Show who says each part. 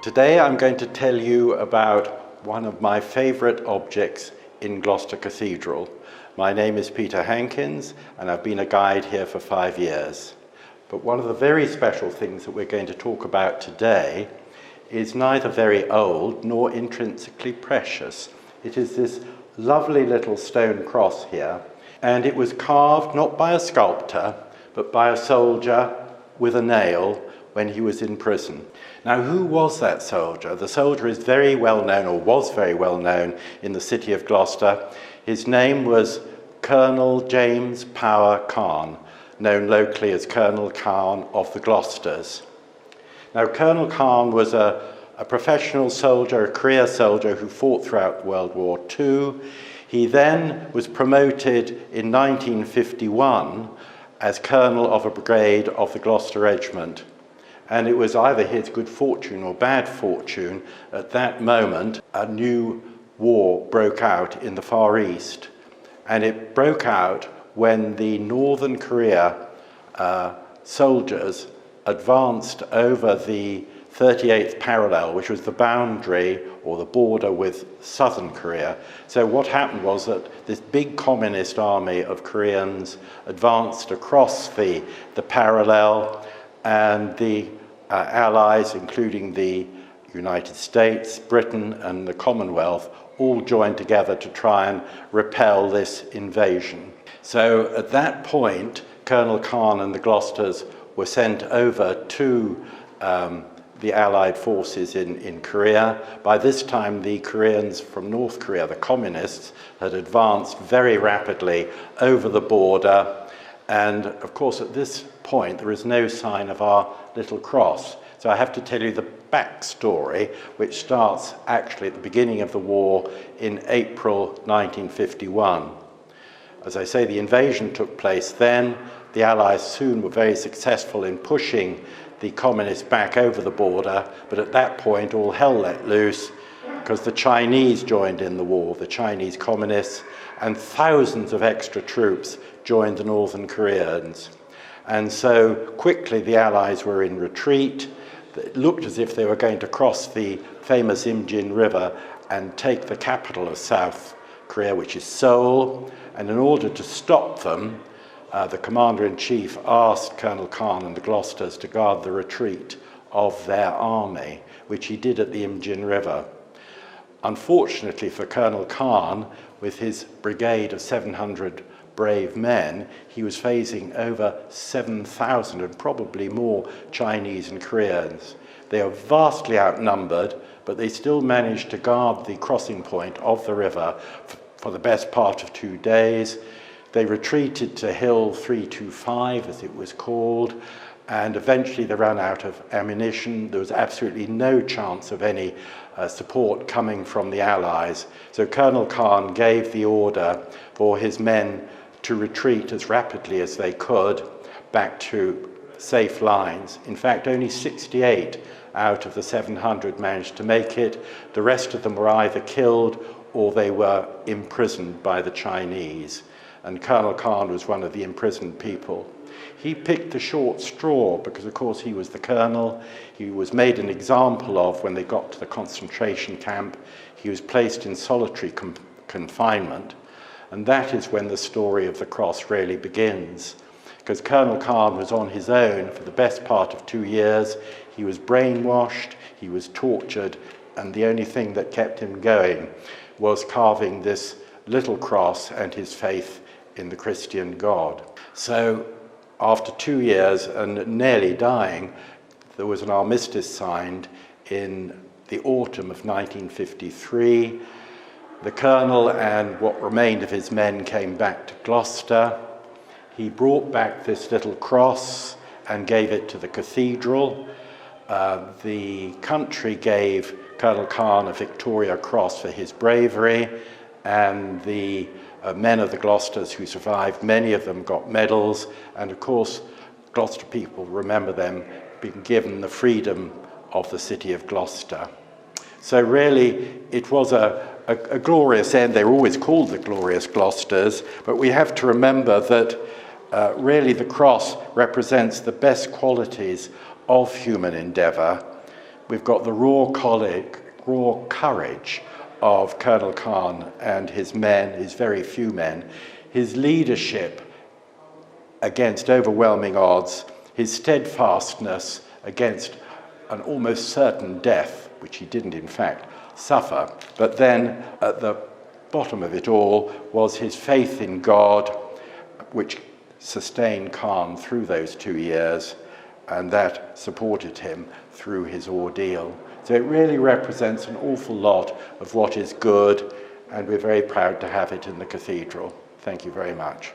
Speaker 1: Today I'm going to tell you about one of my favourite objects in Gloucester Cathedral. My name is Peter Hankins and I've been a guide here for 5 years. But one of the very special things that we're going to talk about today is neither very old nor intrinsically precious. It is this lovely little stone cross here, and it was carved not by a sculptor but by a soldier with a nail when he was in prison. Now, who was that soldier? The soldier is very well known, or was very well known, in the city of Gloucester. His name was Colonel James Power Carne, known locally as Colonel Carne of the Gloucesters. Now, Colonel Carne was a professional soldier, a career soldier who fought throughout World War II. He then was promoted in 1951 as colonel of a brigade of the Gloucester Regiment. And it was either his good fortune or bad fortune, at that moment, a new war broke out in the Far East. And it broke out when the Northern Korea soldiers advanced over the 38th parallel, which was the boundary or the border with Southern Korea. So what happened was that this big communist army of Koreans advanced across the parallel, and the Allies, including the United States, Britain and the Commonwealth, all joined together to try and repel this invasion. So at that point, Colonel Carne and the Gloucesters were sent over to the Allied forces in Korea. By this time, the Koreans from North Korea, the communists, had advanced very rapidly over the border. And of course, at this point, there is no sign of our little cross. So I have to tell you the backstory, which starts actually at the beginning of the war in April 1951. As I say, the invasion took place then. The Allies soon were very successful in pushing the communists back over the border, but at that point all hell let loose because the Chinese joined in the war, the Chinese communists, and thousands of extra troops joined the Northern Koreans. And so quickly the Allies were in retreat. It looked as if they were going to cross the famous Imjin River and take the capital of South Korea, which is Seoul. And in order to stop them, the Commander-in-Chief asked Colonel Carne and the Gloucesters to guard the retreat of their army, which he did at the Imjin River. Unfortunately for Colonel Carne, with his brigade of 700 brave men, he was facing over 7,000 and probably more Chinese and Koreans. They are vastly outnumbered, but they still managed to guard the crossing point of the river for the best part of 2 days. They retreated to Hill 325, as it was called, and eventually they ran out of ammunition. There was absolutely no chance of any support coming from the Allies. So Colonel Carne gave the order for his men to retreat as rapidly as they could back to safe lines. In fact, only 68 out of the 700 managed to make it. The rest of them were either killed or they were imprisoned by the Chinese. And Colonel Carne was one of the imprisoned people. He picked the short straw because, of course, he was the colonel. He was made an example of when they got to the concentration camp. He was placed in solitary confinement. And that is when the story of the cross really begins. Because Colonel Carne was on his own for the best part of 2 years. He was brainwashed, he was tortured, and the only thing that kept him going was carving this little cross and his faith in the Christian God. So after 2 years and nearly dying, there was an armistice signed in the autumn of 1953. The colonel and what remained of his men came back to Gloucester. He brought back this little cross and gave it to the cathedral. The country gave Colonel Carne a Victoria Cross for his bravery, and the men of the Gloucesters who survived, many of them got medals, and of course Gloucester people remember them being given the freedom of the city of Gloucester. So really it was a glorious end. They were always called the glorious Gloucesters, but we have to remember that Really, the cross represents the best qualities of human endeavour. We've got the raw courage of Colonel Carne and his men, his very few men, his leadership against overwhelming odds, his steadfastness against an almost certain death, which he didn't in fact suffer. But then at the bottom of it all was his faith in God, which sustained Carne through those 2 years, and that supported him through his ordeal. So it really represents an awful lot of what is good, and we're very proud to have it in the cathedral. Thank you very much.